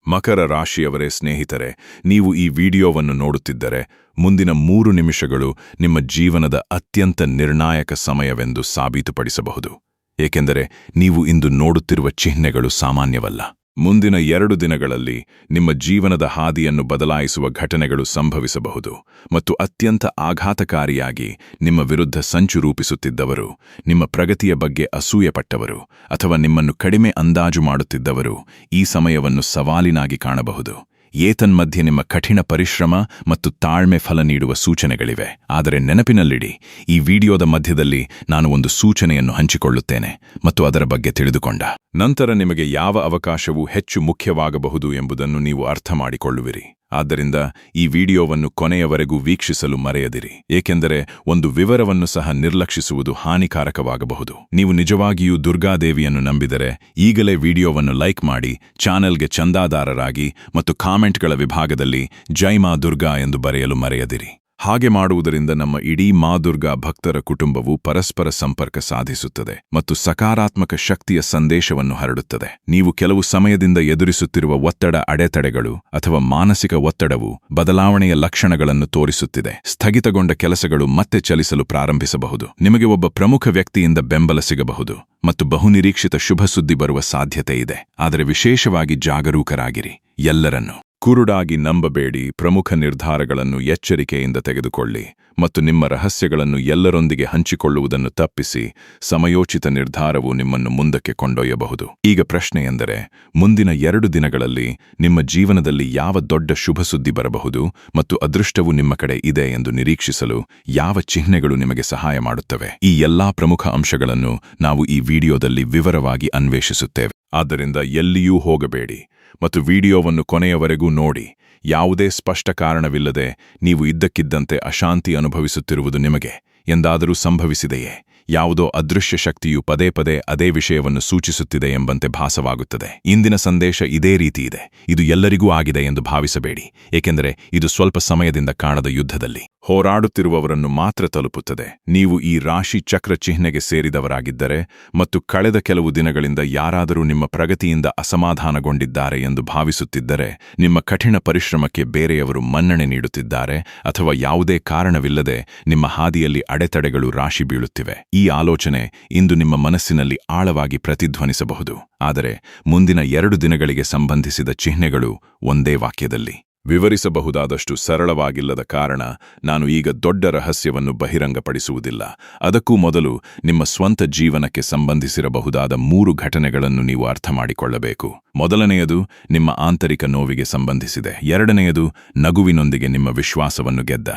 ಮಕರ ರಾಶಿಯವರೇ ಸ್ನೇಹಿತರೆ, ನೀವು ಈ ವಿಡಿಯೋವನ್ನು ನೋಡುತ್ತಿದ್ದರೆ ಮುಂದಿನ 3 ನಿಮಿಷಗಳು ನಿಮ್ಮ ಜೀವನದ ಅತ್ಯಂತ ನಿರ್ಣಾಯಕ ಸಮಯವೆಂದು ಸಾಬೀತುಪಡಿಸಬಹುದು. ಏಕೆಂದರೆ ನೀವು ಇಂದು ನೋಡುತ್ತಿರುವ ಚಿಹ್ನೆಗಳು ಸಾಮಾನ್ಯವಲ್ಲ. ಮುಂದಿನ 2 ದಿನಗಳಲ್ಲಿ ನಿಮ್ಮ ಜೀವನದ ಹಾದಿಯನ್ನು ಬದಲಾಯಿಸುವ ಘಟನೆಗಳು ಸಂಭವಿಸಬಹುದು ಮತ್ತು ಅತ್ಯಂತ ಆಘಾತಕಾರಿಯಾಗಿ ನಿಮ್ಮ ವಿರುದ್ಧ ಸಂಚು ರೂಪಿಸುತ್ತಿದ್ದವರು, ನಿಮ್ಮ ಪ್ರಗತಿಯ ಬಗ್ಗೆ ಅಸೂಯೆಪಟ್ಟವರು ಅಥವಾ ನಿಮ್ಮನ್ನು ಕಡಿಮೆ ಅಂದಾಜು ಮಾಡುತ್ತಿದ್ದವರು ಈ ಸಮಯವನ್ನು ಸವಾಲಿನಾಗಿ ಕಾಣಬಹುದು. ಏತನ್ಮಧ್ಯೆ ನಿಮ್ಮ ಕಠಿಣ ಪರಿಶ್ರಮ ಮತ್ತು ತಾಳ್ಮೆ ಫಲ ನೀಡುವ ಸೂಚನೆಗಳಿವೆ. ಆದರೆ ನೆನಪಿನಲ್ಲಿಡಿ, ಈ ವಿಡಿಯೋದ ಮಧ್ಯದಲ್ಲಿ ನಾನು ಒಂದು ಸೂಚನೆಯನ್ನು ಹಂಚಿಕೊಳ್ಳುತ್ತೇನೆ ಮತ್ತು ಅದರ ಬಗ್ಗೆ ತಿಳಿದುಕೊಂಡ ನಂತರ ನಿಮಗೆ ಯಾವ ಅವಕಾಶವೂ ಹೆಚ್ಚು ಮುಖ್ಯವಾಗಬಹುದು ಎಂಬುದನ್ನು ನೀವು ಅರ್ಥ ಮಾಡಿಕೊಳ್ಳುವಿರಿ. ಆದ್ದರಿಂದ ಈ ವಿಡಿಯೋವನ್ನು ಕೊನೆಯವರೆಗೂ ವೀಕ್ಷಿಸಲು ಮರೆಯದಿರಿ, ಏಕೆಂದರೆ ಒಂದು ವಿವರವನ್ನು ಸಹ ನಿರ್ಲಕ್ಷಿಸುವುದು ಹಾನಿಕಾರಕವಾಗಬಹುದು. ನೀವು ನಿಜವಾಗಿಯೂ ದುರ್ಗಾದೇವಿಯನ್ನು ನಂಬಿದರೆ ಈಗಲೇ ವಿಡಿಯೋವನ್ನು ಲೈಕ್ ಮಾಡಿ, ಚಾನೆಲ್ಗೆ ಚಂದಾದಾರರಾಗಿ ಮತ್ತು ಕಾಮೆಂಟ್ಗಳ ವಿಭಾಗದಲ್ಲಿ ಜೈ ಮಾ ದುರ್ಗಾ ಎಂದು ಬರೆಯಲು ಮರೆಯದಿರಿ. ಹಾಗೆ ಮಾಡುವುದರಿಂದ ನಮ್ಮ ಇಡೀ ಮಾ ದುರ್ಗಾ ಭಕ್ತರ ಕುಟುಂಬವು ಪರಸ್ಪರ ಸಂಪರ್ಕ ಸಾಧಿಸುತ್ತದೆ ಮತ್ತು ಸಕಾರಾತ್ಮಕ ಶಕ್ತಿಯ ಸಂದೇಶವನ್ನು ಹರಡುತ್ತದೆ. ನೀವು ಕೆಲವು ಸಮಯದಿಂದ ಎದುರಿಸುತ್ತಿರುವ ಒತ್ತಡ, ಅಡೆತಡೆಗಳು ಅಥವಾ ಮಾನಸಿಕ ಒತ್ತಡವು ಬದಲಾವಣೆಯ ಲಕ್ಷಣಗಳನ್ನು ತೋರಿಸುತ್ತಿದೆ. ಸ್ಥಗಿತಗೊಂಡ ಕೆಲಸಗಳು ಮತ್ತೆ ಚಲಿಸಲು ಪ್ರಾರಂಭಿಸಬಹುದು. ನಿಮಗೆ ಒಬ್ಬ ಪ್ರಮುಖ ವ್ಯಕ್ತಿಯಿಂದ ಬೆಂಬಲ ಸಿಗಬಹುದು ಮತ್ತು ಬಹುನಿರೀಕ್ಷಿತ ಶುಭ ಸುದ್ದಿ ಬರುವ ಸಾಧ್ಯತೆ ಇದೆ. ಆದರೆ ವಿಶೇಷವಾಗಿ ಜಾಗರೂಕರಾಗಿರಿ. ಎಲ್ಲರನ್ನೂ ಕುರುಡಾಗಿ ನಂಬಬೇಡಿ. ಪ್ರಮುಖ ನಿರ್ಧಾರಗಳನ್ನು ಎಚ್ಚರಿಕೆಯಿಂದ ತೆಗೆದುಕೊಳ್ಳಿ ಮತ್ತು ನಿಮ್ಮ ರಹಸ್ಯಗಳನ್ನು ಎಲ್ಲರೊಂದಿಗೆ ಹಂಚಿಕೊಳ್ಳುವುದನ್ನು ತಪ್ಪಿಸಿ. ಸಮಯೋಚಿತ ನಿರ್ಧಾರವು ನಿಮ್ಮನ್ನು ಮುಂದಕ್ಕೆ ಕೊಂಡೊಯ್ಯಬಹುದು. ಈಗ ಪ್ರಶ್ನೆಯೆಂದರೆ, ಮುಂದಿನ 2 ದಿನಗಳಲ್ಲಿ ನಿಮ್ಮ ಜೀವನದಲ್ಲಿ ಯಾವ ದೊಡ್ಡ ಶುಭ ಸುದ್ದಿ ಬರಬಹುದು ಮತ್ತು ಅದೃಷ್ಟವು ನಿಮ್ಮ ಕಡೆ ಇದೆ ಎಂದು ನಿರೀಕ್ಷಿಸಲು ಯಾವ ಚಿಹ್ನೆಗಳು ನಿಮಗೆ ಸಹಾಯ ಮಾಡುತ್ತವೆ? ಈ ಎಲ್ಲಾ ಪ್ರಮುಖ ಅಂಶಗಳನ್ನು ನಾವು ಈ ವಿಡಿಯೋದಲ್ಲಿ ವಿವರವಾಗಿ ಅನ್ವೇಷಿಸುತ್ತೇವೆ. ಆದ್ದರಿಂದ ಎಲ್ಲಿಯೂ ಹೋಗಬೇಡಿ ಮತ್ತು ವಿಡಿಯೋವನ್ನು ಕೊನೆಯವರೆಗೂ ನೋಡಿ. ಯಾವುದೇ ಸ್ಪಷ್ಟ ಕಾರಣವಿಲ್ಲದೆ ನೀವು ಇದ್ದಕ್ಕಿದ್ದಂತೆ ಅಶಾಂತಿ ಅನುಭವಿಸುತ್ತಿರುವುದು ನಿಮಗೆ ಎಂದಾದರೂ ಸಂಭವಿಸಿದೆಯೇ? ಯಾವುದೋ ಅದೃಶ್ಯ ಶಕ್ತಿಯು ಪದೇ ಪದೇ ಅದೇ ವಿಷಯವನ್ನು ಸೂಚಿಸುತ್ತಿದೆ ಎಂಬಂತೆ ಭಾಸವಾಗುತ್ತದೆ. ಇಂದಿನ ಸಂದೇಶ ಇದೇ ರೀತಿ ಇದೆ. ಇದು ಎಲ್ಲರಿಗೂ ಆಗಿದೆ ಎಂದು ಭಾವಿಸಬೇಡಿ, ಏಕೆಂದರೆ ಇದು ಸ್ವಲ್ಪ ಸಮಯದಿಂದ ಕಾಣದ ಯುದ್ಧದಲ್ಲಿ ಹೋರಾಡುತ್ತಿರುವವರನ್ನು ಮಾತ್ರ ತಲುಪುತ್ತದೆ. ನೀವು ಈ ರಾಶಿ ಚಕ್ರ ಚಿಹ್ನೆಗೆ ಸೇರಿದವರಾಗಿದ್ದರೆ ಮತ್ತು ಕಳೆದ ಕೆಲವು ದಿನಗಳಿಂದ ಯಾರಾದರೂ ನಿಮ್ಮ ಪ್ರಗತಿಯಿಂದ ಅಸಮಾಧಾನಗೊಂಡಿದ್ದಾರೆ ಎಂದು ಭಾವಿಸುತ್ತಿದ್ದರೆ, ನಿಮ್ಮ ಕಠಿಣ ಪರಿಶ್ರಮಕ್ಕೆ ಬೇರೆಯವರು ಮನ್ನಣೆ ನೀಡುತ್ತಿದ್ದಾರೆ ಅಥವಾ ಯಾವುದೇ ಕಾರಣವಿಲ್ಲದೆ ನಿಮ್ಮ ಹಾದಿಯಲ್ಲಿ ಅಡೆತಡೆಗಳು ರಾಶಿ ಬೀಳುತ್ತಿವೆ. ಈ ಆಲೋಚನೆ ಇಂದು ನಿಮ್ಮ ಮನಸ್ಸಿನಲ್ಲಿ ಆಳವಾಗಿ ಪ್ರತಿಧ್ವನಿಸಬಹುದು. ಆದರೆ ಮುಂದಿನ 2 ದಿನಗಳಿಗೆ ಸಂಬಂಧಿಸಿದ ಚಿಹ್ನೆಗಳು ಒಂದೇ ವಾಕ್ಯದಲ್ಲಿ ವಿವರಿಸಬಹುದಾದಷ್ಟು ಸರಳವಾಗಿಲ್ಲದ ಕಾರಣ ನಾನು ಈಗ ದೊಡ್ಡ ರಹಸ್ಯವನ್ನು ಬಹಿರಂಗಪಡಿಸುವುದಿಲ್ಲ. ಅದಕ್ಕೂ ಮೊದಲು ನಿಮ್ಮ ಸ್ವಂತ ಜೀವನಕ್ಕೆ ಸಂಬಂಧಿಸಿರಬಹುದಾದ 3 ಘಟನೆಗಳನ್ನು ನೀವು ಅರ್ಥ ಮಾಡಿಕೊಳ್ಳಬೇಕು. ಮೊದಲನೆಯದು ನಿಮ್ಮ ಆಂತರಿಕ ನೋವಿಗೆ ಸಂಬಂಧಿಸಿದೆ. ಎರಡನೆಯದು ನಗುವಿನೊಂದಿಗೆ ನಿಮ್ಮ ವಿಶ್ವಾಸವನ್ನು ಗೆದ್ದ,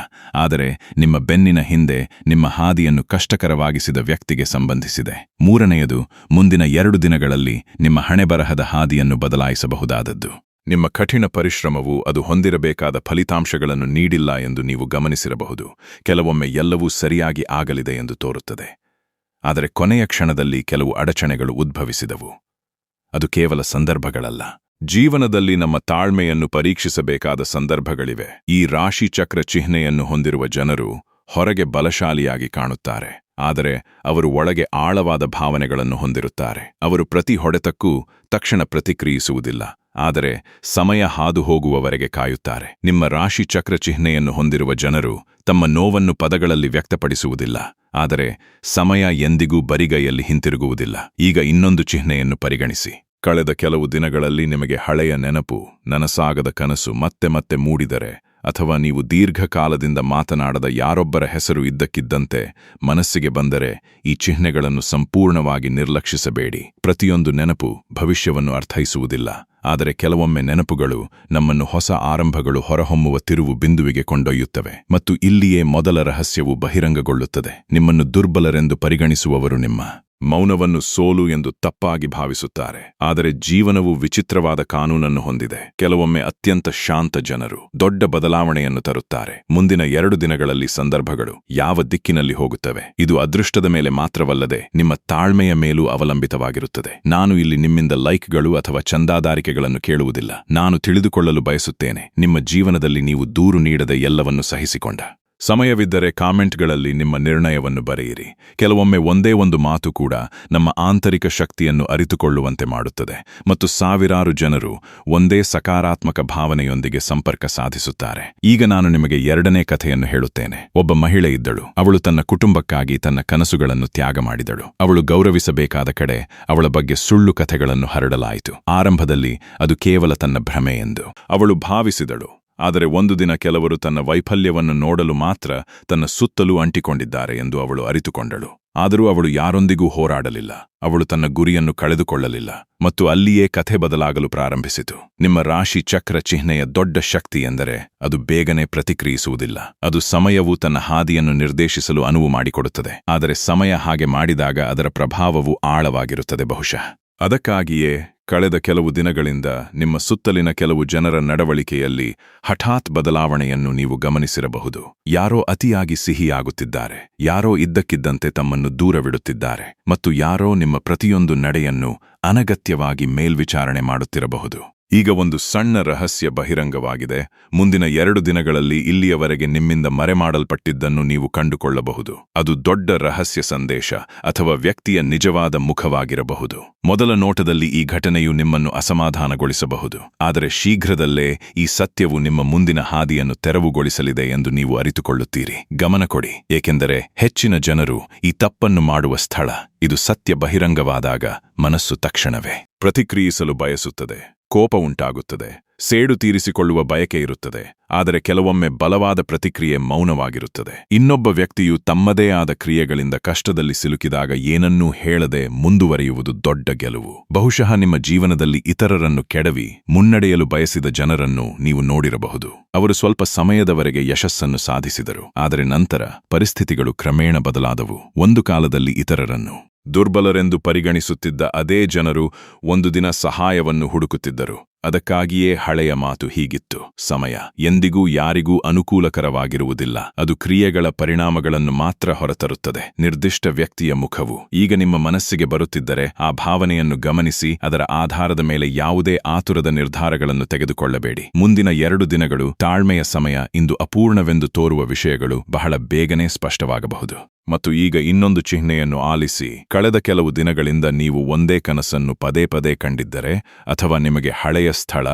ಆದರೆ ನಿಮ್ಮ ಬೆನ್ನಿನ ಹಿಂದೆ ನಿಮ್ಮ ಹಾದಿಯನ್ನು ಕಷ್ಟಕರವಾಗಿಸಿದ ವ್ಯಕ್ತಿಗೆ ಸಂಬಂಧಿಸಿದೆ. ಮೂರನೆಯದು ಮುಂದಿನ 2 ದಿನಗಳಲ್ಲಿ ನಿಮ್ಮ ಹಣೆಬರಹದ ಹಾದಿಯನ್ನು ಬದಲಾಯಿಸಬಹುದಾದದ್ದು. ನಿಮ್ಮ ಕಠಿಣ ಪರಿಶ್ರಮವು ಅದು ಹೊಂದಿರಬೇಕಾದ ಫಲಿತಾಂಶಗಳನ್ನು ನೀಡಿಲ್ಲ ಎಂದು ನೀವು ಗಮನಿಸಿರಬಹುದು. ಕೆಲವೊಮ್ಮೆ ಎಲ್ಲವೂ ಸರಿಯಾಗಿ ಆಗಲಿದೆ ಎಂದು ತೋರುತ್ತದೆ, ಆದರೆ ಕೊನೆಯ ಕ್ಷಣದಲ್ಲಿ ಕೆಲವು ಅಡಚಣೆಗಳು ಉದ್ಭವಿಸಿದವು. ಅದು ಕೇವಲ ಸಂದರ್ಭಗಳಲ್ಲ, ಜೀವನದಲ್ಲಿ ನಮ್ಮ ತಾಳ್ಮೆಯನ್ನು ಪರೀಕ್ಷಿಸಬೇಕಾದ ಸಂದರ್ಭಗಳಿವೆ. ಈ ರಾಶಿ ಚಕ್ರ ಚಿಹ್ನೆಯನ್ನು ಹೊಂದಿರುವ ಜನರು ಹೊರಗೆ ಬಲಶಾಲಿಯಾಗಿ ಕಾಣುತ್ತಾರೆ, ಆದರೆ ಅವರು ಒಳಗೆ ಆಳವಾದ ಭಾವನೆಗಳನ್ನು ಹೊಂದಿರುತ್ತಾರೆ. ಅವರು ಪ್ರತಿ ಹೊಡೆತಕ್ಕೂ ತಕ್ಷಣ ಪ್ರತಿಕ್ರಿಯಿಸುವುದಿಲ್ಲ, ಆದರೆ ಸಮಯ ಹಾದು ಹೋಗುವವರೆಗೆ ಕಾಯುತ್ತಾರೆ. ನಿಮ್ಮ ರಾಶಿ ಚಕ್ರ ಚಿಹ್ನೆಯನ್ನು ಹೊಂದಿರುವ ಜನರು ತಮ್ಮ ನೋವನ್ನು ಪದಗಳಲ್ಲಿ ವ್ಯಕ್ತಪಡಿಸುವುದಿಲ್ಲ, ಆದರೆ ಸಮಯ ಎಂದಿಗೂ ಬರಿಗೈಯಲ್ಲಿ ಹಿಂತಿರುಗುವುದಿಲ್ಲ. ಈಗ ಇನ್ನೊಂದು ಚಿಹ್ನೆಯನ್ನು ಪರಿಗಣಿಸಿ. ಕಳೆದ ಕೆಲವು ದಿನಗಳಲ್ಲಿ ನಿಮಗೆ ಹಳೆಯ ನೆನಪು, ನನಸಾಗದ ಕನಸು ಮತ್ತೆ ಮತ್ತೆ ಮೂಡಿದರೆ, ಅಥವಾ ನೀವು ದೀರ್ಘಕಾಲದಿಂದ ಮಾತನಾಡದ ಯಾರೊಬ್ಬರ ಹೆಸರು ಇದ್ದಕ್ಕಿದ್ದಂತೆ ಮನಸ್ಸಿಗೆ ಬಂದರೆ, ಈ ಚಿಹ್ನೆಗಳನ್ನು ಸಂಪೂರ್ಣವಾಗಿ ನಿರ್ಲಕ್ಷಿಸಬೇಡಿ. ಪ್ರತಿಯೊಂದು ನೆನಪು ಭವಿಷ್ಯವನ್ನು ಅರ್ಥೈಸುವುದಿಲ್ಲ, ಆದರೆ ಕೆಲವೊಮ್ಮೆ ನೆನಪುಗಳು ನಮ್ಮನ್ನು ಹೊಸ ಆರಂಭಗಳು ಹೊರಹೊಮ್ಮುವ ತಿರುವು ಬಿಂದುವಿಗೆ ಕೊಂಡೊಯ್ಯುತ್ತವೆ. ಮತ್ತು ಇಲ್ಲಿಯೇ ಮೊದಲ ರಹಸ್ಯವು ಬಹಿರಂಗಗೊಳ್ಳುತ್ತದೆ. ನಿಮ್ಮನ್ನು ದುರ್ಬಲರೆಂದು ಪರಿಗಣಿಸುವವರು ನಿಮ್ಮ ಮೌನವನ್ನು ಸೋಲು ಎಂದು ತಪ್ಪಾಗಿ ಭಾವಿಸುತ್ತಾರೆ. ಆದರೆ ಜೀವನವು ವಿಚಿತ್ರವಾದ ಕಾನೂನನ್ನು ಹೊಂದಿದೆ. ಕೆಲವೊಮ್ಮೆ ಅತ್ಯಂತ ಶಾಂತ ಜನರು ದೊಡ್ಡ ಬದಲಾವಣೆಯನ್ನು ತರುತ್ತಾರೆ. ಮುಂದಿನ 2 ದಿನಗಳಲ್ಲಿ ಸಂದರ್ಭಗಳು ಯಾವ ದಿಕ್ಕಿನಲ್ಲಿ ಹೋಗುತ್ತವೆ, ಇದು ಅದೃಷ್ಟದ ಮೇಲೆ ಮಾತ್ರವಲ್ಲದೆ ನಿಮ್ಮ ತಾಳ್ಮೆಯ ಮೇಲೂ ಅವಲಂಬಿತವಾಗಿರುತ್ತದೆ. ನಾನು ಇಲ್ಲಿ ನಿಮ್ಮಿಂದ ಲೈಕ್ಗಳು ಅಥವಾ ಚಂದಾದಾರಿಕೆಗಳನ್ನು ಕೇಳುವುದಿಲ್ಲ. ನಾನು ತಿಳಿದುಕೊಳ್ಳಲು ಬಯಸುತ್ತೇನೆ, ನಿಮ್ಮ ಜೀವನದಲ್ಲಿ ನೀವು ದೂರು ನೀಡದೆ ಎಲ್ಲವನ್ನು ಸಹಿಸಿಕೊಂಡ ಸಮಯವಿದ್ದರೆ ಕಾಮೆಂಟ್ಗಳಲ್ಲಿ ನಿಮ್ಮ ನಿರ್ಣಯವನ್ನು ಬರೆಯಿರಿ. ಕೆಲವೊಮ್ಮೆ ಒಂದೇ ಒಂದು ಮಾತು ಕೂಡ ನಮ್ಮ ಆಂತರಿಕ ಶಕ್ತಿಯನ್ನು ಅರಿತುಕೊಳ್ಳುವಂತೆ ಮಾಡುತ್ತದೆ ಮತ್ತು ಸಾವಿರಾರು ಜನರು ಒಂದೇ ಸಕಾರಾತ್ಮಕ ಭಾವನೆಯೊಂದಿಗೆ ಸಂಪರ್ಕ ಸಾಧಿಸುತ್ತಾರೆ. ಈಗ ನಾನು ನಿಮಗೆ ಎರಡನೇ ಕಥೆಯನ್ನು ಹೇಳುತ್ತೇನೆ. ಒಬ್ಬ ಮಹಿಳೆ ಇದ್ದಳು. ಅವಳು ತನ್ನ ಕುಟುಂಬಕ್ಕಾಗಿ ತನ್ನ ಕನಸುಗಳನ್ನು ತ್ಯಾಗ ಮಾಡಿದಳು. ಅವಳು ಗೌರವಿಸಬೇಕಾದ ಕಡೆ ಅವಳ ಬಗ್ಗೆ ಸುಳ್ಳು ಕಥೆಗಳನ್ನು ಹರಡಲಾಯಿತು. ಆರಂಭದಲ್ಲಿ ಅದು ಕೇವಲ ತನ್ನ ಭ್ರಮೆ ಎಂದು ಅವಳು ಭಾವಿಸಿದಳು. ಆದರೆ ಒಂದು ದಿನ ಕೆಲವರು ತನ್ನ ವೈಫಲ್ಯವನ್ನು ನೋಡಲು ಮಾತ್ರ ತನ್ನ ಸುತ್ತಲೂ ಅಂಟಿಕೊಂಡಿದ್ದಾರೆ ಎಂದು ಅವಳು ಅರಿತುಕೊಂಡಳು. ಆದರೂ ಅವಳು ಯಾರೊಂದಿಗೂ ಹೋರಾಡಲಿಲ್ಲ. ಅವಳು ತನ್ನ ಗುರಿಯನ್ನು ಕಳೆದುಕೊಳ್ಳಲಿಲ್ಲ ಮತ್ತು ಅಲ್ಲಿಯೇ ಕಥೆ ಬದಲಾಗಲು ಪ್ರಾರಂಭಿಸಿತು. ನಿಮ್ಮ ರಾಶಿ ಚಕ್ರ ಚಿಹ್ನೆಯ ದೊಡ್ಡ ಶಕ್ತಿ ಎಂದರೆ ಅದು ಬೇಗನೆ ಪ್ರತಿಕ್ರಿಯಿಸುವುದಿಲ್ಲ. ಅದು ಸಮಯವು ತನ್ನ ಹಾದಿಯನ್ನು ನಿರ್ದೇಶಿಸಲು ಅನುವು ಮಾಡಿಕೊಡುತ್ತದೆ. ಆದರೆ ಸಮಯ ಹಾಗೆ ಮಾಡಿದಾಗ ಅದರ ಪ್ರಭಾವವು ಆಳವಾಗಿರುತ್ತದೆ. ಬಹುಶಃ ಅದಕ್ಕಾಗಿಯೇ ಕಳೆದ ಕೆಲವು ದಿನಗಳಿಂದ ನಿಮ್ಮ ಸುತ್ತಲಿನ ಕೆಲವು ಜನರ ನಡವಳಿಕೆಯಲ್ಲಿ ಹಠಾತ್ ಬದಲಾವಣೆಯನ್ನು ನೀವು ಗಮನಿಸಿರಬಹುದು. ಯಾರೋ ಅತಿಯಾಗಿ ಸಿಹಿಯಾಗುತ್ತಿದ್ದಾರೆ, ಯಾರೋ ಇದ್ದಕ್ಕಿದ್ದಂತೆ ತಮ್ಮನ್ನು ದೂರವಿಡುತ್ತಿದ್ದಾರೆ ಮತ್ತು ಯಾರೋ ನಿಮ್ಮ ಪ್ರತಿಯೊಂದು ನಡೆಯನ್ನು ಅನಗತ್ಯವಾಗಿ ಮೇಲ್ವಿಚಾರಣೆ ಮಾಡುತ್ತಿರಬಹುದು. ಈಗ ಒಂದು ಸಣ್ಣ ರಹಸ್ಯ ಬಹಿರಂಗವಾಗಿದೆ. ಮುಂದಿನ 2 ದಿನಗಳಲ್ಲಿ ಇಲ್ಲಿಯವರೆಗೆ ನಿಮ್ಮಿಂದ ಮರೆಮಾಡಲ್ಪಟ್ಟಿದ್ದನ್ನು ನೀವು ಕಂಡುಕೊಳ್ಳಬಹುದು. ಅದು ದೊಡ್ಡ ರಹಸ್ಯ ಸಂದೇಶ ಅಥವಾ ವ್ಯಕ್ತಿಯ ನಿಜವಾದ ಮುಖವಾಗಿರಬಹುದು. ಮೊದಲ ನೋಟದಲ್ಲಿ ಈ ಘಟನೆಯು ನಿಮ್ಮನ್ನು ಅಸಮಾಧಾನಗೊಳಿಸಬಹುದು. ಆದರೆ ಶೀಘ್ರದಲ್ಲೇ ಈ ಸತ್ಯವು ನಿಮ್ಮ ಮುಂದಿನ ಹಾದಿಯನ್ನು ತೆರವುಗೊಳಿಸಲಿದೆ ಎಂದು ನೀವು ಅರಿತುಕೊಳ್ಳುತ್ತೀರಿ. ಗಮನ ಕೊಡಿ, ಏಕೆಂದರೆ ಹೆಚ್ಚಿನ ಜನರು ಈ ತಪ್ಪನ್ನು ಮಾಡುವ ಸ್ಥಳ ಇದು. ಸತ್ಯ ಬಹಿರಂಗವಾದಾಗ ಮನಸ್ಸು ತಕ್ಷಣವೇ ಪ್ರತಿಕ್ರಿಯಿಸಲು ಬಯಸುತ್ತದೆ. ಕೋಪ ಉಂಟಾಗುತ್ತದೆ, ಸೇಡು ತೀರಿಸಿಕೊಳ್ಳುವ ಬಯಕೆ ಇರುತ್ತದೆ. ಆದರೆ ಕೆಲವೊಮ್ಮೆ ಬಲವಾದ ಪ್ರತಿಕ್ರಿಯೆ ಮೌನವಾಗಿರುತ್ತದೆ. ಇನ್ನೊಬ್ಬ ವ್ಯಕ್ತಿಯು ತಮ್ಮದೇ ಆದ ಕ್ರಿಯೆಗಳಿಂದ ಕಷ್ಟದಲ್ಲಿ ಸಿಲುಕಿದಾಗ ಏನನ್ನೂ ಹೇಳದೆ ಮುಂದುವರಿಯುವುದು ದೊಡ್ಡ ಗೆಲುವು. ಬಹುಶಃ ನಿಮ್ಮ ಜೀವನದಲ್ಲಿ ಇತರರನ್ನು ಕೆಡವಿ ಮುನ್ನಡೆಯಲು ಬಯಸಿದ ಜನರನ್ನು ನೀವು ನೋಡಿರಬಹುದು. ಅವರು ಸ್ವಲ್ಪ ಸಮಯದವರೆಗೆ ಯಶಸ್ಸನ್ನು ಸಾಧಿಸಿದರು, ಆದರೆ ನಂತರ ಪರಿಸ್ಥಿತಿಗಳು ಕ್ರಮೇಣ ಬದಲಾದವು. ಒಂದು ಕಾಲದಲ್ಲಿ ಇತರರನ್ನು ದುರ್ಬಲರೆಂದು ಪರಿಗಣಿಸುತ್ತಿದ್ದ ಅದೇ ಜನರು ಒಂದು ದಿನ ಸಹಾಯವನ್ನು ಹುಡುಕುತ್ತಿದ್ದರು. ಅದಕ್ಕಾಗಿಯೇ ಹಳೆಯ ಮಾತು ಹೀಗಿತ್ತು: ಸಮಯ ಎಂದಿಗೂ ಯಾರಿಗೂ ಅನುಕೂಲಕರವಾಗಿರುವುದಿಲ್ಲ. ಅದು ಕ್ರಿಯೆಗಳ ಪರಿಣಾಮಗಳನ್ನು ಮಾತ್ರ ಹೊರತರುತ್ತದೆ. ನಿರ್ದಿಷ್ಟ ವ್ಯಕ್ತಿಯ ಮುಖವು ಈಗ ನಿಮ್ಮ ಮನಸ್ಸಿಗೆ ಬರುತ್ತಿದ್ದರೆ ಆ ಭಾವನೆಯನ್ನು ಗಮನಿಸಿ ಅದರ ಆಧಾರದ ಮೇಲೆ ಯಾವುದೇ ಆತುರದ ನಿರ್ಧಾರಗಳನ್ನು ತೆಗೆದುಕೊಳ್ಳಬೇಡಿ. ಮುಂದಿನ 2 ದಿನಗಳು ತಾಳ್ಮೆಯ ಸಮಯ. ಇಂದು ಅಪೂರ್ಣವೆಂದು ತೋರುವ ವಿಷಯಗಳು ಬಹಳ ಬೇಗನೆ ಸ್ಪಷ್ಟವಾಗಬಹುದು. ಮತ್ತು ಈಗ ಇನ್ನೊಂದು ಚಿಹ್ನೆಯನ್ನು ಆಲಿಸಿ. ಕಳೆದ ಕೆಲವು ದಿನಗಳಿಂದ ನೀವು ಒಂದೇ ಕನಸನ್ನು ಪದೇ ಪದೇ ಕಂಡಿದ್ದರೆ, ಅಥವಾ ನಿಮಗೆ ಹಳೆಯ ಸ್ಥಳ,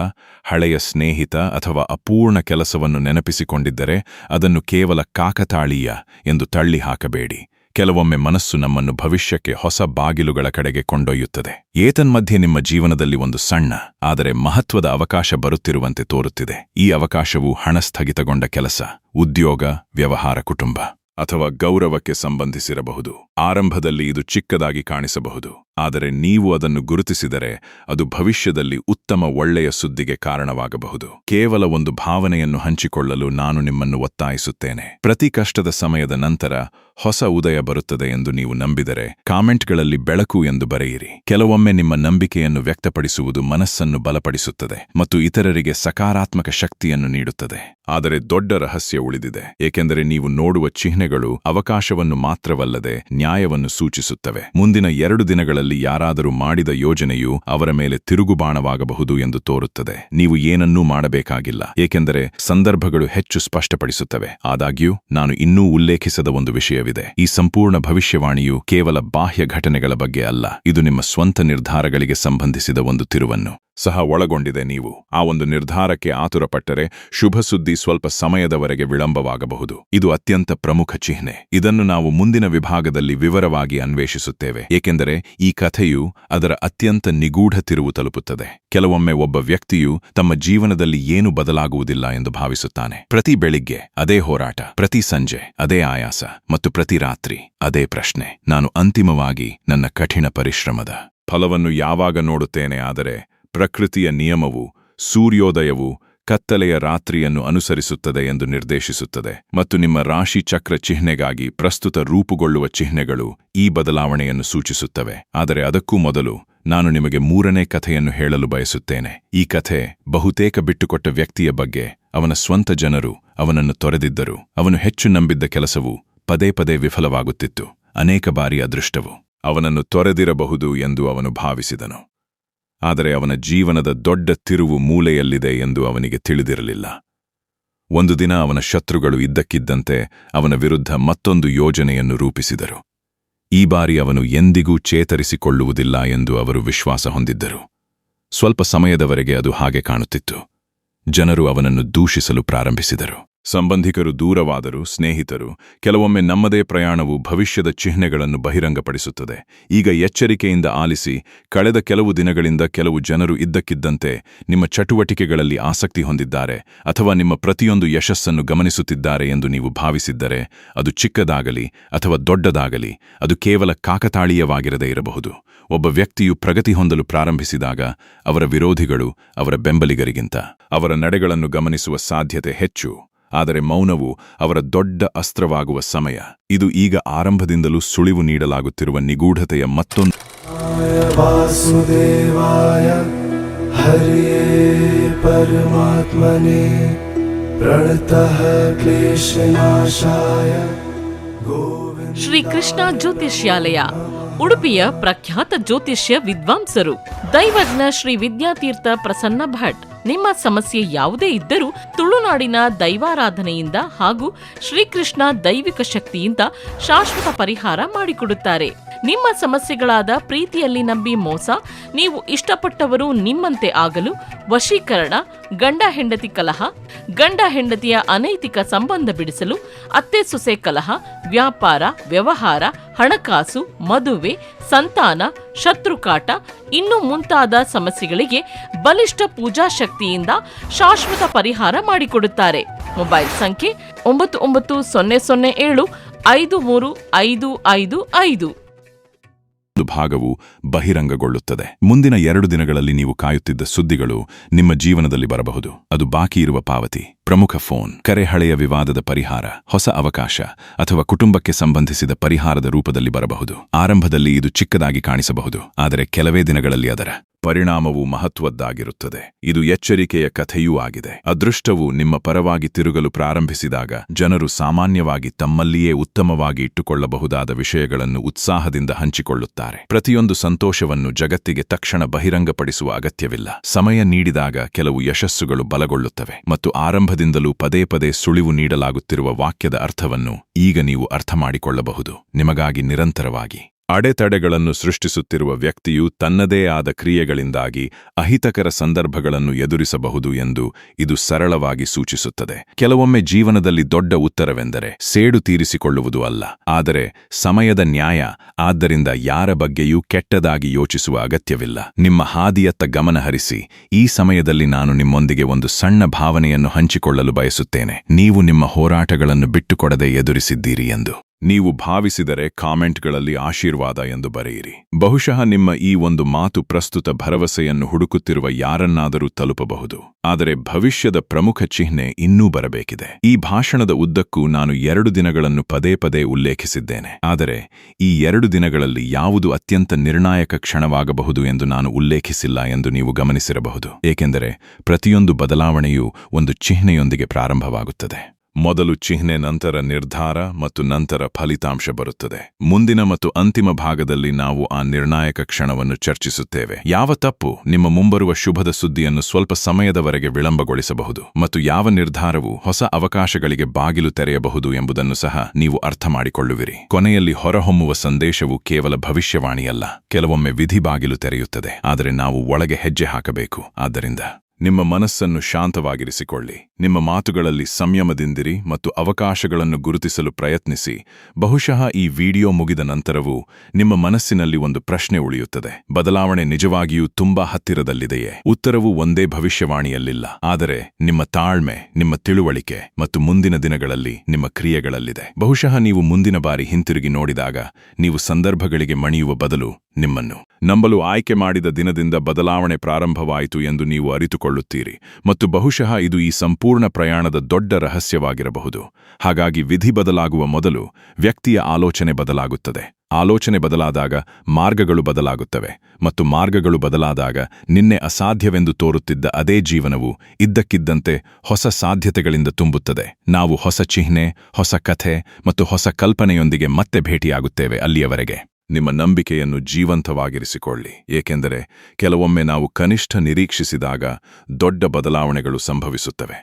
ಹಳೆಯ ಸ್ನೇಹಿತ ಅಥವಾ ಅಪೂರ್ಣ ಕೆಲಸವನ್ನು ನೆನಪಿಸಿಕೊಂಡಿದ್ದರೆ, ಅದನ್ನು ಕೇವಲ ಕಾಕತಾಳೀಯ ಎಂದು ತಳ್ಳಿ ಹಾಕಬೇಡಿ. ಕೆಲವೊಮ್ಮೆ ಮನಸ್ಸು ನಮ್ಮನ್ನು ಭವಿಷ್ಯಕ್ಕೆ ಹೊಸ ಬಾಗಿಲುಗಳ ಕಡೆಗೆ ಕೊಂಡೊಯ್ಯುತ್ತದೆ. ಏತನ್ಮಧ್ಯೆ ನಿಮ್ಮ ಜೀವನದಲ್ಲಿ ಒಂದು ಸಣ್ಣ ಆದರೆ ಮಹತ್ವದ ಅವಕಾಶ ಬರುತ್ತಿರುವಂತೆ ತೋರುತ್ತಿದೆ. ಈ ಅವಕಾಶವು ಹಣ ಸ್ಥಗಿತಗೊಂಡ ಕೆಲಸ, ಉದ್ಯೋಗ, ವ್ಯವಹಾರ, ಕುಟುಂಬ ಅಥವಾ ಗೌರವಕ್ಕೆ ಸಂಬಂಧಿಸಿರಬಹುದು. ಆರಂಭದಲ್ಲಿ ಇದು ಚಿಕ್ಕದಾಗಿ ಕಾಣಿಸಬಹುದು, ಆದರೆ ನೀವು ಅದನ್ನು ಗುರುತಿಸಿದರೆ ಅದು ಭವಿಷ್ಯದಲ್ಲಿ ಉತ್ತಮ ಒಳ್ಳೆಯ ಸುದ್ದಿಗೆ ಕಾರಣವಾಗಬಹುದು. ಕೇವಲ ಒಂದು ಭಾವನೆಯನ್ನು ಹಂಚಿಕೊಳ್ಳಲು ನಾನು ನಿಮ್ಮನ್ನು ಒತ್ತಾಯಿಸುತ್ತೇನೆ. ಪ್ರತಿ ಕಷ್ಟದ ಸಮಯದ ನಂತರ ಹೊಸ ಉದಯ ಬರುತ್ತದೆ ಎಂದು ನೀವು ನಂಬಿದರೆ ಕಾಮೆಂಟ್ಗಳಲ್ಲಿ ಬೆಳಕು ಎಂದು ಬರೆಯಿರಿ. ಕೆಲವೊಮ್ಮೆ ನಿಮ್ಮ ನಂಬಿಕೆಯನ್ನು ವ್ಯಕ್ತಪಡಿಸುವುದು ಮನಸ್ಸನ್ನು ಬಲಪಡಿಸುತ್ತದೆ ಮತ್ತು ಇತರರಿಗೆ ಸಕಾರಾತ್ಮಕ ಶಕ್ತಿಯನ್ನು ನೀಡುತ್ತದೆ. ಆದರೆ ದೊಡ್ಡ ರಹಸ್ಯ ಉಳಿದಿದೆ, ಏಕೆಂದರೆ ನೀವು ನೋಡುವ ಚಿಹ್ನೆಗಳು ಅವಕಾಶವನ್ನು ಮಾತ್ರವಲ್ಲದೆ ನ್ಯಾಯವನ್ನು ಸೂಚಿಸುತ್ತವೆ. ಮುಂದಿನ 2 ದಿನಗಳಲ್ಲಿ ಯಾರಾದರೂ ಮಾಡಿದ ಯೋಜನೆಯು ಅವರ ಮೇಲೆ ತಿರುಗುಬಾಣವಾಗಬಹುದು ಎಂದು ತೋರುತ್ತದೆ. ನೀವು ಏನನ್ನೂ ಮಾಡಬೇಕಾಗಿಲ್ಲ, ಏಕೆಂದರೆ ಸಂದರ್ಭಗಳು ಹೆಚ್ಚು ಸ್ಪಷ್ಟಪಡಿಸುತ್ತವೆ. ಆದಾಗ್ಯೂ ನಾನು ಇನ್ನೂ ಉಲ್ಲೇಖಿಸದ ಒಂದು ವಿಷಯವಿದೆ. ಈ ಸಂಪೂರ್ಣ ಭವಿಷ್ಯವಾಣಿಯು ಕೇವಲ ಬಾಹ್ಯ ಘಟನೆಗಳ ಬಗ್ಗೆ ಅಲ್ಲ, ಇದು ನಿಮ್ಮ ಸ್ವಂತ ನಿರ್ಧಾರಗಳಿಗೆ ಸಂಬಂಧಿಸಿದ ಒಂದು ತಿರುವನ್ನು ಸಹ ಒಳಗೊಂಡಿದೆ. ನೀವು ಆ ಒಂದು ನಿರ್ಧಾರಕ್ಕೆ ಆತುರಪಟ್ಟರೆ ಶುಭ ಸುದ್ದಿ ಸ್ವಲ್ಪ ಸಮಯದವರೆಗೆ ವಿಳಂಬವಾಗಬಹುದು. ಇದು ಅತ್ಯಂತ ಪ್ರಮುಖ ಚಿಹ್ನೆ. ಇದನ್ನು ನಾವು ಮುಂದಿನ ವಿಭಾಗದಲ್ಲಿ ವಿವರವಾಗಿ ಅನ್ವೇಷಿಸುತ್ತೇವೆ, ಏಕೆಂದರೆ ಈ ಕಥೆಯು ಅದರ ಅತ್ಯಂತ ನಿಗೂಢ ತಿರುವು ತಲುಪುತ್ತದೆ. ಕೆಲವೊಮ್ಮೆ ಒಬ್ಬ ವ್ಯಕ್ತಿಯು ತಮ್ಮ ಜೀವನದಲ್ಲಿ ಏನು ಬದಲಾಗುವುದಿಲ್ಲ ಎಂದು ಭಾವಿಸುತ್ತಾನೆ. ಪ್ರತಿ ಬೆಳಿಗ್ಗೆ ಅದೇ ಹೋರಾಟ, ಪ್ರತಿ ಸಂಜೆ ಅದೇ ಆಯಾಸ ಮತ್ತು ಪ್ರತಿ ರಾತ್ರಿ ಅದೇ ಪ್ರಶ್ನೆ: ನಾನು ಅಂತಿಮವಾಗಿ ನನ್ನ ಕಠಿಣ ಪರಿಶ್ರಮದ ಫಲವನ್ನು ಯಾವಾಗ ನೋಡುತ್ತೇನೆ? ಆದರೆ ಪ್ರಕೃತಿಯ ನಿಯಮವು ಸೂರ್ಯೋದಯವು ಕತ್ತಲೆಯ ರಾತ್ರಿಯನ್ನು ಅನುಸರಿಸುತ್ತದೆ ಎಂದು ನಿರ್ದೇಶಿಸುತ್ತದೆ, ಮತ್ತು ನಿಮ್ಮ ರಾಶಿ ಚಕ್ರ ಚಿಹ್ನೆಗಾಗಿ ಪ್ರಸ್ತುತ ರೂಪುಗೊಳ್ಳುವ ಚಿಹ್ನೆಗಳು ಈ ಬದಲಾವಣೆಯನ್ನು ಸೂಚಿಸುತ್ತವೆ. ಆದರೆ ಅದಕ್ಕೂ ಮೊದಲು ನಾನು ನಿಮಗೆ 3ನೇ ಕಥೆಯನ್ನು ಹೇಳಲು ಬಯಸುತ್ತೇನೆ. ಈ ಕಥೆ ಬಹುತೇಕ ಬಿಟ್ಟುಕೊಟ್ಟ ವ್ಯಕ್ತಿಯ ಬಗ್ಗೆ. ಅವನ ಸ್ವಂತ ಜನರು ಅವನನ್ನು ತೊರೆದಿದ್ದರು. ಅವನು ಹೆಚ್ಚು ನಂಬಿದ್ದ ಕೆಲಸವು ಪದೇ ಪದೇ ವಿಫಲವಾಗುತ್ತಿತ್ತು. ಅನೇಕ ಬಾರಿ ಅದೃಷ್ಟವು ಅವನನ್ನು ತೊರೆದಿರಬಹುದು ಎಂದು ಅವನು ಭಾವಿಸಿದನು. ಆದರೆ ಅವನ ಜೀವನದ ದೊಡ್ಡ ತಿರುವು ಮೂಲೆಯಲ್ಲಿದೆ ಎಂದು ಅವನಿಗೆ ತಿಳಿದಿರಲಿಲ್ಲ. ಒಂದು ದಿನ ಅವನ ಶತ್ರುಗಳು ಇದ್ದಕ್ಕಿದ್ದಂತೆ ಅವನ ವಿರುದ್ಧ ಮತ್ತೊಂದು ಯೋಜನೆಯನ್ನು ರೂಪಿಸಿದರು. ಈ ಬಾರಿ ಅವನು ಎಂದಿಗೂ ಚೇತರಿಸಿಕೊಳ್ಳುವುದಿಲ್ಲ ಎಂದು ಅವರು ವಿಶ್ವಾಸ ಹೊಂದಿದ್ದರು. ಸ್ವಲ್ಪ ಸಮಯದವರೆಗೆ ಅದು ಹಾಗೆ ಕಾಣುತ್ತಿತ್ತು. ಜನರು ಅವನನ್ನು ದೂಷಿಸಲು ಪ್ರಾರಂಭಿಸಿದರು. ಸಂಬಂಧಿಕರು ದೂರವಾದರು, ಸ್ನೇಹಿತರು. ಕೆಲವೊಮ್ಮೆ ನಮ್ಮದೇ ಪ್ರಯಾಣವು ಭವಿಷ್ಯದ ಚಿಹ್ನೆಗಳನ್ನು ಬಹಿರಂಗಪಡಿಸುತ್ತದೆ. ಈಗ ಎಚ್ಚರಿಕೆಯಿಂದ ಆಲಿಸಿ. ಕಳೆದ ಕೆಲವು ದಿನಗಳಿಂದ ಕೆಲವು ಜನರು ಇದ್ದಕ್ಕಿದ್ದಂತೆ ನಿಮ್ಮ ಚಟುವಟಿಕೆಗಳಲ್ಲಿ ಆಸಕ್ತಿ ಹೊಂದಿದ್ದಾರೆ ಅಥವಾ ನಿಮ್ಮ ಪ್ರತಿಯೊಂದು ಯಶಸ್ಸನ್ನು ಗಮನಿಸುತ್ತಿದ್ದಾರೆ ಎಂದು ನೀವು ಭಾವಿಸಿದ್ದರೆ, ಅದು ಚಿಕ್ಕದಾಗಲಿ ಅಥವಾ ದೊಡ್ಡದಾಗಲಿ, ಅದು ಕೇವಲ ಕಾಕತಾಳೀಯವಾಗಿರದೇ ಇರಬಹುದು. ಒಬ್ಬ ವ್ಯಕ್ತಿಯು ಪ್ರಗತಿ ಹೊಂದಲು ಪ್ರಾರಂಭಿಸಿದಾಗ ಅವರ ವಿರೋಧಿಗಳು ಅವರ ಬೆಂಬಲಿಗರಿಗಿಂತ ಅವರ ನಡೆಗಳನ್ನು ಗಮನಿಸುವ ಸಾಧ್ಯತೆ ಹೆಚ್ಚು. ಆದರೆ ಮೌನವು ಅವರ ದೊಡ್ಡ ಅಸ್ತ್ರವಾಗುವ ಸಮಯ. ಇದು ಈಗ ಆರಂಭದಿಂದಲೂ ಸುಳಿವು ನೀಡಲಾಗುತ್ತಿರುವ ನಿಗೂಢತೆಯ ಮತ್ತೊಂದು. ವಾಸುದೇವಾಯ ಹರಿಯೇ ಪರಮಾತ್ಮನೇ ಪ್ರಣತಃ ಕ್ಲೇಶನಾಶಾಯ ಗೋವಿಂದ. ಶ್ರೀಕೃಷ್ಣ ಜ್ಯೋತಿಷ್ಯಾಲಯ, ಉಡುಪಿಯ ಪ್ರಖ್ಯಾತ ಜ್ಯೋತಿಷ್ಯ ವಿದ್ವಾಂಸರು, ದೈವಜ್ಞ ಶ್ರೀ ವಿದ್ಯಾತೀರ್ಥ ಪ್ರಸನ್ನ ಭಟ್. ನಿಮ್ಮ ಸಮಸ್ಯೆ ಯಾವುದೇ ಇದ್ದರೂ ತುಳುನಾಡಿನ ದೈವಾರಾಧನೆಯಿಂದ ಹಾಗೂ ಶ್ರೀಕೃಷ್ಣ ದೈವಿಕ ಶಕ್ತಿಯಿಂದ ಶಾಶ್ವತ ಪರಿಹಾರ ಮಾಡಿಕೊಡುತ್ತಾರೆ. ನಿಮ್ಮ ಸಮಸ್ಯೆಗಳಾದ ಪ್ರೀತಿಯಲ್ಲಿ ನಂಬಿ ಮೋಸ, ನೀವು ಇಷ್ಟಪಟ್ಟವರು ನಿಮ್ಮಂತೆ ಆಗಲು, ವಶೀಕರಣ, ಗಂಡ ಹೆಂಡತಿ ಕಲಹ, ಗಂಡ ಹೆಂಡತಿಯ ಅನೈತಿಕ ಸಂಬಂಧ ಬಿಡಿಸಲು, ಅತ್ತೆ ಸೊಸೆ ಕಲಹ, ವ್ಯಾಪಾರ, ವ್ಯವಹಾರ, ಹಣಕಾಸು, ಮದುವೆ, ಸಂತಾನ, ಶತ್ರುಕಾಟ, ಇನ್ನೂ ಮುಂತಾದ ಸಮಸ್ಯೆಗಳಿಗೆ ಬಲಿಷ್ಠ ಪೂಜಾ ಶಕ್ತಿಯಿಂದ ಶಾಶ್ವತ ಪರಿಹಾರ ಮಾಡಿಕೊಡುತ್ತಾರೆ. ಮೊಬೈಲ್ ಸಂಖ್ಯೆ 9907535555. ಭಾಗವು ಬಹಿರಂಗಗೊಳ್ಳುತ್ತದೆ. ಮುಂದಿನ 2 ದಿನಗಳಲ್ಲಿ ನೀವು ಕಾಯುತ್ತಿದ್ದ ಸುದ್ದಿಗಳು ನಿಮ್ಮ ಜೀವನದಲ್ಲಿ ಬರಬಹುದು. ಅದು ಬಾಕಿ ಇರುವ ಪಾವತಿ, ಪ್ರಮುಖ ಫೋನ್ ಕರೆ, ಹಳೆಯ ವಿವಾದದ ಪರಿಹಾರ, ಹೊಸ ಅವಕಾಶ ಅಥವಾ ಕುಟುಂಬಕ್ಕೆ ಸಂಬಂಧಿಸಿದ ಪರಿಹಾರದ ರೂಪದಲ್ಲಿ ಬರಬಹುದು. ಆರಂಭದಲ್ಲಿ ಇದು ಚಿಕ್ಕದಾಗಿ ಕಾಣಿಸಬಹುದು, ಆದರೆ ಕೆಲವೇ ದಿನಗಳಲ್ಲಿ ಅದರ ಪರಿಣಾಮವು ಮಹತ್ವದ್ದಾಗಿರುತ್ತದೆ. ಇದು ಎಚ್ಚರಿಕೆಯ ಕಥೆಯೂ ಆಗಿದೆ. ಅದೃಷ್ಟವು ನಿಮ್ಮ ಪರವಾಗಿ ತಿರುಗಲು ಪ್ರಾರಂಭಿಸಿದಾಗ ಜನರು ಸಾಮಾನ್ಯವಾಗಿ ತಮ್ಮಲ್ಲಿಯೇ ಉತ್ತಮವಾಗಿ ಇಟ್ಟುಕೊಳ್ಳಬಹುದಾದ ವಿಷಯಗಳನ್ನು ಉತ್ಸಾಹದಿಂದ ಹಂಚಿಕೊಳ್ಳುತ್ತಾರೆ. ಪ್ರತಿಯೊಂದು ಸಂತೋಷವನ್ನು ಜಗತ್ತಿಗೆ ತಕ್ಷಣ ಬಹಿರಂಗಪಡಿಸುವ ಅಗತ್ಯವಿಲ್ಲ. ಸಮಯ ನೀಡಿದಾಗ ಕೆಲವು ಯಶಸ್ಸುಗಳು ಬಲಗೊಳ್ಳುತ್ತವೆ ಮತ್ತು ಆರಂಭದಿಂದಲೂ ಪದೇ ಪದೇ ಸುಳಿವು ನೀಡಲಾಗುತ್ತಿರುವ ವಾಕ್ಯದ ಅರ್ಥವನ್ನು ಈಗ ನೀವು ಅರ್ಥ ಮಾಡಿಕೊಳ್ಳಬಹುದು. ನಿಮಗಾಗಿ ನಿರಂತರವಾಗಿ ಅಡೆತಡೆಗಳನ್ನು ಸೃಷ್ಟಿಸುತ್ತಿರುವ ವ್ಯಕ್ತಿಯು ತನ್ನದೇ ಆದ ಕ್ರಿಯೆಗಳಿಂದಾಗಿ ಅಹಿತಕರ ಸಂದರ್ಭಗಳನ್ನು ಎದುರಿಸಬಹುದು ಎಂದು ಇದು ಸರಳವಾಗಿ ಸೂಚಿಸುತ್ತದೆ. ಕೆಲವೊಮ್ಮೆ ಜೀವನದಲ್ಲಿ ದೊಡ್ಡ ಉತ್ತರವೆಂದರೆ ಸೇಡು ತೀರಿಸಿಕೊಳ್ಳುವುದು ಅಲ್ಲ, ಆದರೆ ಸಮಯದ ನ್ಯಾಯ. ಆದ್ದರಿಂದ ಯಾರ ಬಗ್ಗೆಯೂ ಕೆಟ್ಟದಾಗಿ ಯೋಚಿಸುವ ಅಗತ್ಯವಿಲ್ಲ. ನಿಮ್ಮ ಹಾದಿಯತ್ತ ಗಮನ ಹರಿಸಿ. ಈ ಸಮಯದಲ್ಲಿ ನಾನು ನಿಮ್ಮೊಂದಿಗೆ ಒಂದು ಸಣ್ಣ ಭಾವನೆಯನ್ನು ಹಂಚಿಕೊಳ್ಳಲು ಬಯಸುತ್ತೇನೆ. ನೀವು ನಿಮ್ಮ ಹೋರಾಟಗಳನ್ನು ಬಿಟ್ಟುಕೊಡದೆ ಎದುರಿಸಿದ್ದೀರಿ ಎಂದು ನೀವು ಭಾವಿಸಿದರೆ ಕಾಮೆಂಟ್ಗಳಲ್ಲಿ ಆಶೀರ್ವಾದ ಎಂದು ಬರೆಯಿರಿ. ಬಹುಶಃ ನಿಮ್ಮ ಈ ಒಂದು ಮಾತು ಪ್ರಸ್ತುತ ಭರವಸೆಯನ್ನು ಹುಡುಕುತ್ತಿರುವ ಯಾರನ್ನಾದರೂ ತಲುಪಬಹುದು. ಆದರೆ ಭವಿಷ್ಯದ ಪ್ರಮುಖ ಚಿಹ್ನೆ ಇನ್ನೂ ಬರಬೇಕಿದೆ. ಈ ಭಾಷಣದ ಉದ್ದಕ್ಕೂ ನಾನು 2 ದಿನಗಳನ್ನು ಪದೇ ಪದೇ ಉಲ್ಲೇಖಿಸಿದ್ದೇನೆ. ಆದರೆ ಈ 2 ದಿನಗಳಲ್ಲಿ ಯಾವುದು ಅತ್ಯಂತ ನಿರ್ಣಾಯಕ ಕ್ಷಣವಾಗಬಹುದು ಎಂದು ನಾನು ಉಲ್ಲೇಖಿಸಿಲ್ಲ ಎಂದು ನೀವು ಗಮನಿಸಿರಬಹುದು. ಏಕೆಂದರೆ ಪ್ರತಿಯೊಂದು ಬದಲಾವಣೆಯೂ ಒಂದು ಚಿಹ್ನೆಯೊಂದಿಗೆ ಪ್ರಾರಂಭವಾಗುತ್ತದೆ. ಮೊದಲು ಚಿಹ್ನೆ, ನಂತರ ನಿರ್ಧಾರ ಮತ್ತು ನಂತರ ಫಲಿತಾಂಶ ಬರುತ್ತದೆ. ಮುಂದಿನ ಮತ್ತು ಅಂತಿಮ ಭಾಗದಲ್ಲಿ ನಾವು ಆ ನಿರ್ಣಾಯಕ ಕ್ಷಣವನ್ನು ಚರ್ಚಿಸುತ್ತೇವೆ. ಯಾವ ತಪ್ಪು ನಿಮ್ಮ ಮುಂಬರುವ ಶುಭದ ಸುದ್ದಿಯನ್ನು ಸ್ವಲ್ಪ ಸಮಯದವರೆಗೆ ವಿಳಂಬಗೊಳಿಸಬಹುದು ಮತ್ತು ಯಾವ ನಿರ್ಧಾರವು ಹೊಸ ಅವಕಾಶಗಳಿಗೆ ಬಾಗಿಲು ತೆರೆಯಬಹುದು ಎಂಬುದನ್ನು ಸಹ ನೀವು ಅರ್ಥ ಮಾಡಿಕೊಳ್ಳುವಿರಿ. ಕೊನೆಯಲ್ಲಿ ಹೊರಹೊಮ್ಮುವ ಸಂದೇಶವು ಕೇವಲ ಭವಿಷ್ಯವಾಣಿಯಲ್ಲ, ಕೆಲವೊಮ್ಮೆ ವಿಧಿ ಬಾಗಿಲು ತೆರೆಯುತ್ತದೆ. ಆದರೆ ನಾವು ಒಳಗೆ ಹೆಜ್ಜೆ ಹಾಕಬೇಕು. ಆದ್ದರಿಂದ ನಿಮ್ಮ ಮನಸ್ಸನ್ನು ಶಾಂತವಾಗಿರಿಸಿಕೊಳ್ಳಿ. ನಿಮ್ಮ ಮಾತುಗಳಲ್ಲಿ ಸಂಯಮದಿಂದಿರಿ ಮತ್ತು ಅವಕಾಶಗಳನ್ನು ಗುರುತಿಸಲು ಪ್ರಯತ್ನಿಸಿ. ಬಹುಶಃ ಈ ವಿಡಿಯೋ ಮುಗಿದ ನಂತರವೂ ನಿಮ್ಮ ಮನಸ್ಸಿನಲ್ಲಿ ಒಂದು ಪ್ರಶ್ನೆ ಉಳಿಯುತ್ತದೆ. ಬದಲಾವಣೆ ನಿಜವಾಗಿಯೂ ತುಂಬಾ ಹತ್ತಿರದಲ್ಲಿದೆಯೇ? ಉತ್ತರವು ಒಂದೇ ಭವಿಷ್ಯವಾಣಿಯಲ್ಲಿಲ್ಲ, ಆದರೆ ನಿಮ್ಮ ತಾಳ್ಮೆ, ನಿಮ್ಮ ತಿಳುವಳಿಕೆ ಮತ್ತು ಮುಂದಿನ ದಿನಗಳಲ್ಲಿ ನಿಮ್ಮ ಕ್ರಿಯೆಗಳಲ್ಲಿದೆ. ಬಹುಶಃ ನೀವು ಮುಂದಿನ ಬಾರಿ ಹಿಂತಿರುಗಿ ನೋಡಿದಾಗ ನೀವು ಸಂದರ್ಭಗಳಿಗೆ ಮಣಿಯುವ ಬದಲು ನಿಮ್ಮನ್ನು ನಂಬಲು ಆಯ್ಕೆ ಮಾಡಿದ ದಿನದಿಂದ ಬದಲಾವಣೆ ಪ್ರಾರಂಭವಾಯಿತು ಎಂದು ನೀವು ಅರಿತುಕೊಳ್ಳುತ್ತೀರಿ. ಮತ್ತು ಬಹುಶಃ ಇದು ಈ ಸಂಪೂರ್ಣ ಪ್ರಯಾಣದ ದೊಡ್ಡ ರಹಸ್ಯವಾಗಿರಬಹುದು. ಹಾಗಾಗಿ ವಿಧಿ ಬದಲಾಗುವ ಮೊದಲು ವ್ಯಕ್ತಿಯ ಆಲೋಚನೆ ಬದಲಾಗುತ್ತದೆ. ಆಲೋಚನೆ ಬದಲಾದಾಗ ಮಾರ್ಗಗಳು ಬದಲಾಗುತ್ತವೆ ಮತ್ತು ಮಾರ್ಗಗಳು ಬದಲಾದಾಗ ನಿನ್ನೆ ಅಸಾಧ್ಯವೆಂದು ತೋರುತ್ತಿದ್ದ ಅದೇ ಜೀವನವು ಇದ್ದಕ್ಕಿದ್ದಂತೆ ಹೊಸ ಸಾಧ್ಯತೆಗಳಿಂದ ತುಂಬುತ್ತದೆ. ನಾವು ಹೊಸ ಚಿಹ್ನೆ, ಹೊಸ ಕಥೆ ಮತ್ತು ಹೊಸ ಕಲ್ಪನೆಯೊಂದಿಗೆ ಮತ್ತೆ ಭೇಟಿಯಾಗುತ್ತೇವೆ. ಅಲ್ಲಿಯವರೆಗೆ ನಿಮ್ಮ ನಂಬಿಕೆಯನ್ನು ಜೀವಂತವಾಗಿರಿಸಿಕೊಳ್ಳಿ, ಏಕೆಂದರೆ ಕೆಲವೊಮ್ಮೆ ನಾವು ಕನಿಷ್ಠ ನಿರೀಕ್ಷಿಸಿದಾಗ ದೊಡ್ಡ ಬದಲಾವಣೆಗಳು ಸಂಭವಿಸುತ್ತವೆ.